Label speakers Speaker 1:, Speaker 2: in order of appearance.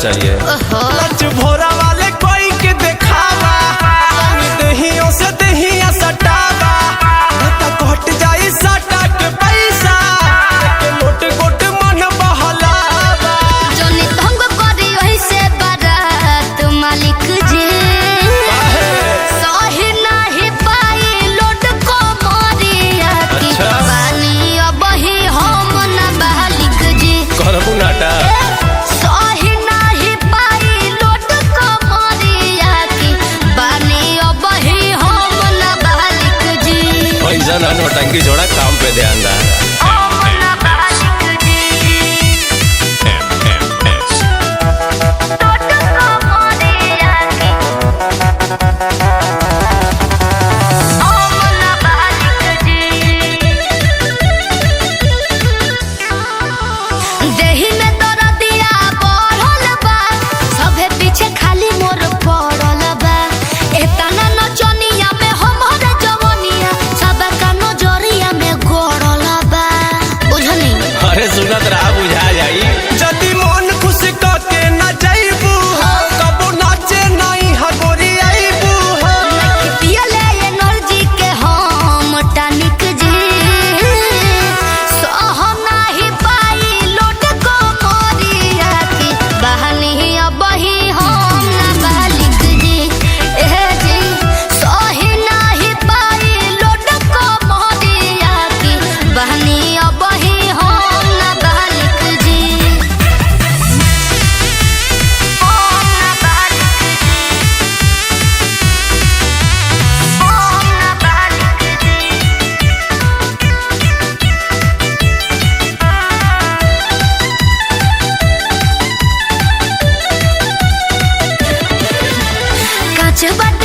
Speaker 1: चाहिए।
Speaker 2: लच भोरा वाले कोई के देखावा, दहियों से दहिया सटावा, कट जाई सटा के पैसा के मोट गोट मन बहलावा।
Speaker 3: जोनी तंग करी वही से बारात मालिक जी सही नहीं पाई लोड को मोरिया की पानी अब ही हम न बालिक जी
Speaker 1: करबू नाटा
Speaker 3: सही नहीं पाई लोड को मोरिया की पानी अब ही हम न बालिक जी
Speaker 1: पैसा ना नोटंकी छोड़ा, काम पे ध्यान दा। सुनत रहा बुझा जाई।
Speaker 2: जदी मन खुश करके न जाइबू कबो नाचे नहीं हगोरी आइबू
Speaker 3: पियले एनर्जी के हम टनिक जी सह नहीं पाई लोट को मोरिया की बहनी अब ही हम न बालिक जी ए जी सही नहीं पाई लोट को मोरिया की बहनी अब ही but